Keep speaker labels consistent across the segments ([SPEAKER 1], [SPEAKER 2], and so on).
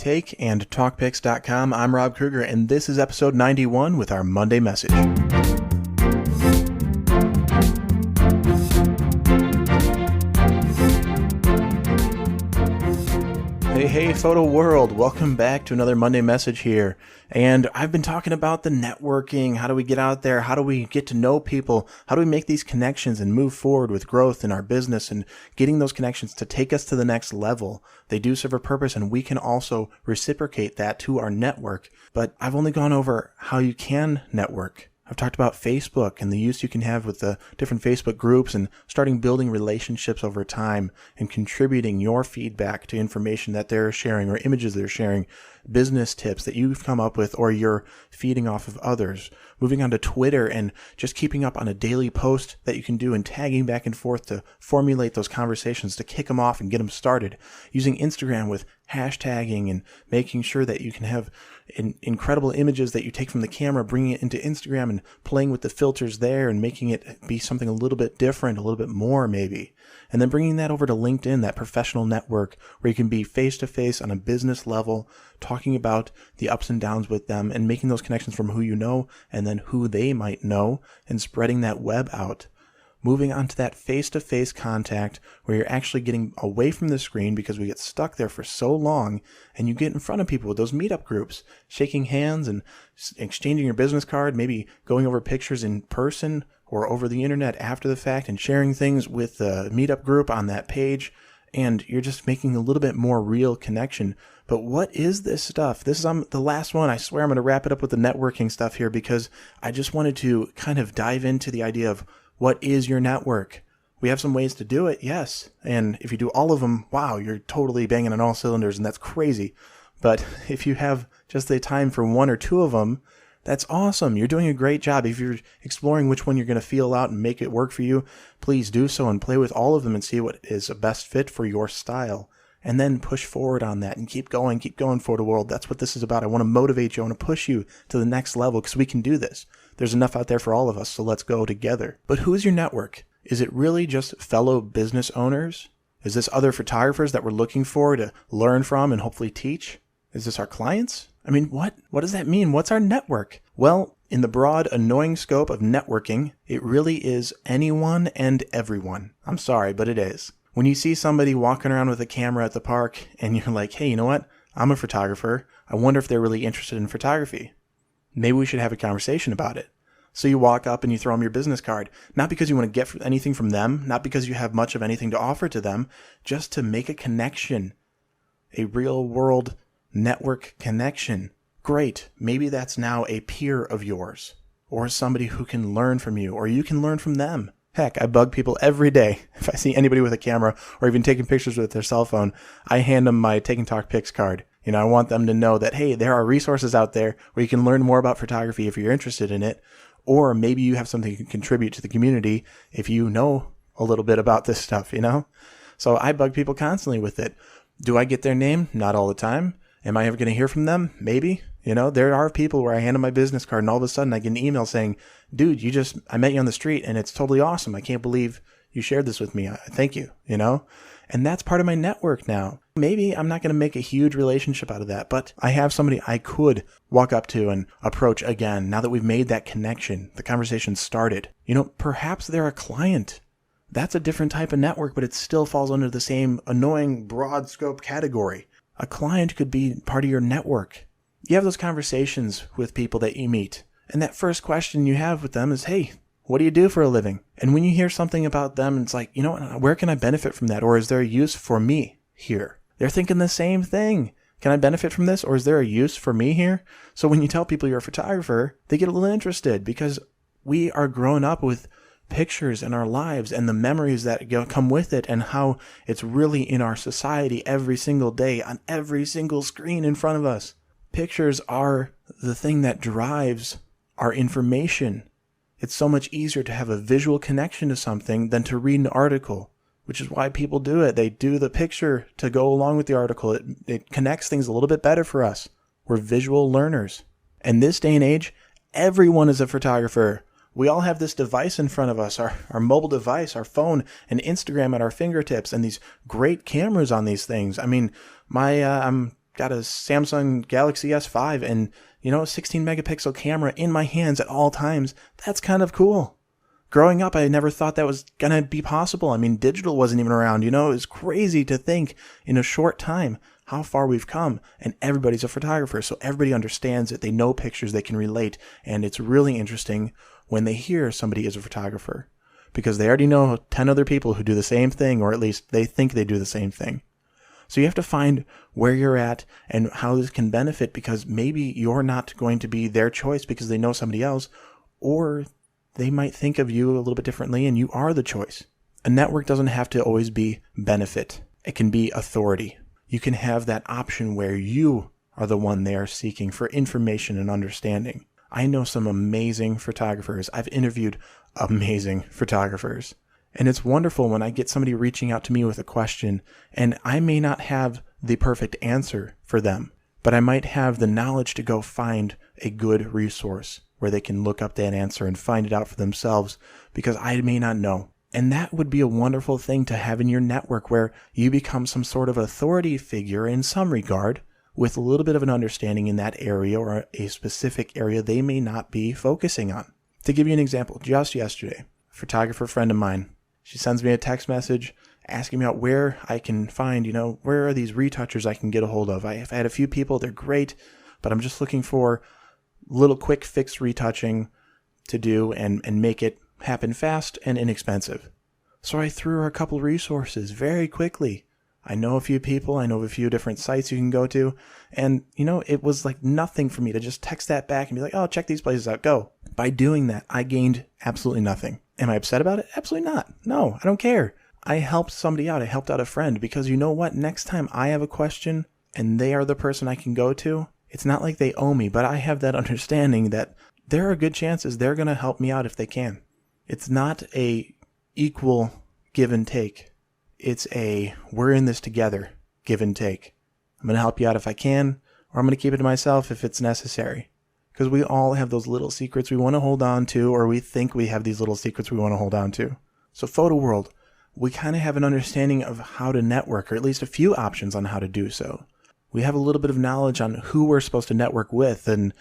[SPEAKER 1] Take and TalkPix.com. I'm Rob Kruger, and this is episode 91 with our Monday message. Hey, photo world. Welcome back to another Monday message here. And I've been talking about the networking. How do we get out there? How do we get to know people? How do we make these connections and move forward with growth in our business and getting those connections to take us to the next level? They do serve a purpose, and we can also reciprocate that to our network. But I've only gone over how you can network. I've talked about Facebook and the use you can have with the different Facebook groups and starting building relationships over time and contributing your feedback to information that they're sharing or images they're sharing, business tips that you've come up with or you're feeding off of others. Moving on to Twitter and just keeping up on a daily post that you can do and tagging back and forth to formulate those conversations, to kick them off and get them started. Using Instagram with hashtagging and making sure that you can have incredible images that you take from the camera, bringing it into Instagram and playing with the filters there and making it be something a little bit different, a little bit more maybe. And then bringing that over to LinkedIn, that professional network where you can be face-to-face on a business level, talking about the ups and downs with them and making those connections from who you know and then who they might know and spreading that web out. Moving on to that face-to-face contact where you're actually getting away from the screen because we get stuck there for so long, and you get in front of people with those meetup groups, shaking hands and exchanging your business card, maybe going over pictures in person or over the internet after the fact and sharing things with the meetup group on that page, and you're just making a little bit more real connection. But what is this stuff? This is the last one. I swear I'm going to wrap it up with the networking stuff here because I just wanted to kind of dive into the idea of what is your network? We have some ways to do it, yes. And if you do all of them, wow, you're totally banging on all cylinders, and that's crazy. But if you have just the time for one or two of them, that's awesome. You're doing a great job. If you're exploring which one you're going to feel out and make it work for you, please do so and play with all of them and see what is a best fit for your style. And then push forward on that and keep going for the world. That's what this is about. I want to motivate you. I want to push you to the next level because we can do this. There's enough out there for all of us, so let's go together. But who's your network? Is it really just fellow business owners? Is this other photographers that we're looking for to learn from and hopefully teach? Is this our clients? I mean, what does that mean? What's our network? Well, in the broad, annoying scope of networking, it really is anyone and everyone. I'm sorry, but it is. When you see somebody walking around with a camera at the park and you're like, hey, you know what? I'm a photographer. I wonder if they're really interested in photography. Maybe we should have a conversation about it. So you walk up and you throw them your business card, not because you want to get anything from them, not because you have much of anything to offer to them, just to make a connection, a real world network connection. Great. Maybe that's now a peer of yours or somebody who can learn from you or you can learn from them. Heck, I bug people every day. If I see anybody with a camera or even taking pictures with their cell phone, I hand them my Take and Talk Pics card. I want them to know that, hey, there are resources out there where you can learn more about photography if you're interested in it. Or maybe you have something you can contribute to the community if you know a little bit about this stuff, So I bug people constantly with it. Do I get their name? Not all the time. Am I ever going to hear from them? Maybe. There are people where I hand them my business card and all of a sudden I get an email saying, dude, I met you on the street and it's totally awesome. I can't believe you shared this with me. Thank you, And that's part of my network now. Maybe I'm not going to make a huge relationship out of that, but I have somebody I could walk up to and approach again now that we've made that connection. The conversation started. Perhaps they're a client. That's a different type of network, but it still falls under the same annoying broad scope category. A client could be part of your network. You have those conversations with people that you meet, and that first question you have with them is, hey, what do you do for a living? And when you hear something about them, it's like, where can I benefit from that? Or is there a use for me here? They're thinking the same thing. Can I benefit from this? Or is there a use for me here? So when you tell people you're a photographer, they get a little interested because we are growing up with pictures in our lives and the memories that come with it and how it's really in our society every single day on every single screen in front of us. Pictures are the thing that drives our information. It's so much easier to have a visual connection to something than to read an article, which is why people do it. They do the picture to go along with the article. It connects things a little bit better for us. We're visual learners. And this day and age, everyone is a photographer. We all have this device in front of us, our mobile device, our phone, and Instagram at our fingertips, and these great cameras on these things. I mean, I'm got a Samsung Galaxy S5 and, a 16 megapixel camera in my hands at all times. That's kind of cool. Growing up, I never thought that was going to be possible. I mean, digital wasn't even around, It was crazy to think in a short time how far we've come. And everybody's a photographer, so everybody understands it. They know pictures, they can relate. And it's really interesting when they hear somebody is a photographer, because they already know 10 other people who do the same thing, or at least they think they do the same thing. So you have to find where you're at and how this can benefit, because maybe you're not going to be their choice because they know somebody else, or they might think of you a little bit differently and you are the choice. A network doesn't have to always be benefit. It can be authority. You can have that option where you are the one they are seeking for information and understanding. I know some amazing photographers. I've interviewed amazing photographers. And it's wonderful when I get somebody reaching out to me with a question, and I may not have the perfect answer for them, but I might have the knowledge to go find a good resource where they can look up that answer and find it out for themselves, because I may not know. And that would be a wonderful thing to have in your network, where you become some sort of authority figure in some regard, with a little bit of an understanding in that area or a specific area they may not be focusing on. To give you an example, just yesterday, a photographer friend of mine, she sends me a text message asking me out where I can find, where are these retouchers I can get a hold of. I've had a few people, they're great, but I'm just looking for little quick fix retouching to do and make it happen fast and inexpensive. So I threw her a couple resources very quickly. I know a few people, I know of a few different sites you can go to, and it was like nothing for me to just text that back and be like, oh, check these places out, go. By doing that, I gained absolutely nothing. Am I upset about it? Absolutely not. No, I don't care. I helped somebody out. I helped out a friend, because you know what? Next time I have a question and they are the person I can go to, it's not like they owe me, but I have that understanding that there are good chances they're going to help me out if they can. It's not a equal give and take. It's a we're in this together give and take. I'm going to help you out if I can, or I'm going to keep it to myself if it's necessary. Because we all have those little secrets we want to hold on to, or we think we have these little secrets we want to hold on to. So Photo World, we kind of have an understanding of how to network, or at least a few options on how to do so. We have a little bit of knowledge on who we're supposed to network with, and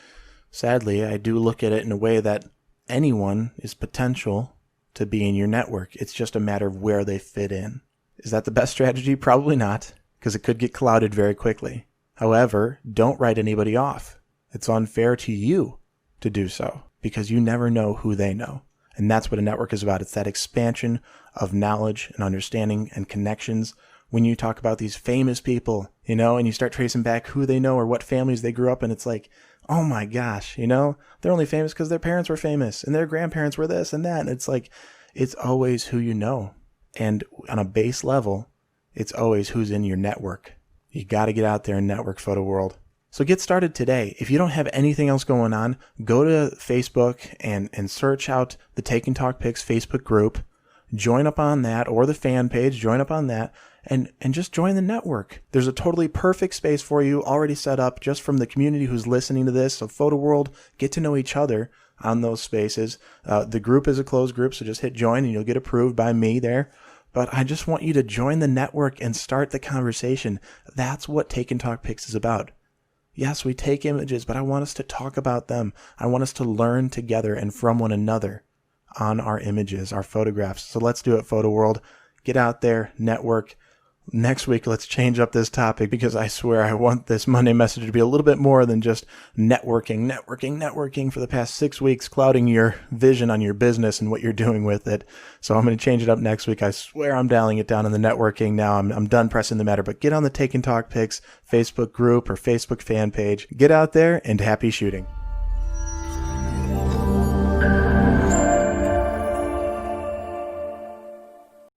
[SPEAKER 1] sadly, I do look at it in a way that anyone is potential to be in your network. It's just a matter of where they fit in. Is that the best strategy? Probably not, because it could get clouded very quickly. However, don't write anybody off. It's unfair to you to do so, because you never know who they know. And that's what a network is about. It's that expansion of knowledge and understanding and connections. When you talk about these famous people, and you start tracing back who they know or what families they grew up in, it's like, oh my gosh, they're only famous because their parents were famous and their grandparents were this and that. And it's like, it's always who you know. And on a base level, it's always who's in your network. You got to get out there and network, Photo World. So get started today. If you don't have anything else going on, go to Facebook and search out the Take and Talk Pics Facebook group. Join up on that, or the fan page, join up on that, and just join the network. There's a totally perfect space for you already set up just from the community who's listening to this. So Photo World, get to know each other on those spaces. The group is a closed group, so just hit join and you'll get approved by me there. But I just want you to join the network and start the conversation. That's what Take and Talk Pics is about. Yes, we take images, but I want us to talk about them. I want us to learn together and from one another on our images, our photographs. So let's do it, Photo World. Get out there, network. Next week, let's change up this topic, because I swear I want this Monday message to be a little bit more than just networking for the past 6 weeks, clouding your vision on your business and what you're doing with it. So I'm going to change it up next week. I swear I'm dialing it down on the networking now. I'm done pressing the matter, but get on the Take and Talk Pics Facebook group or Facebook fan page. Get out there and happy shooting.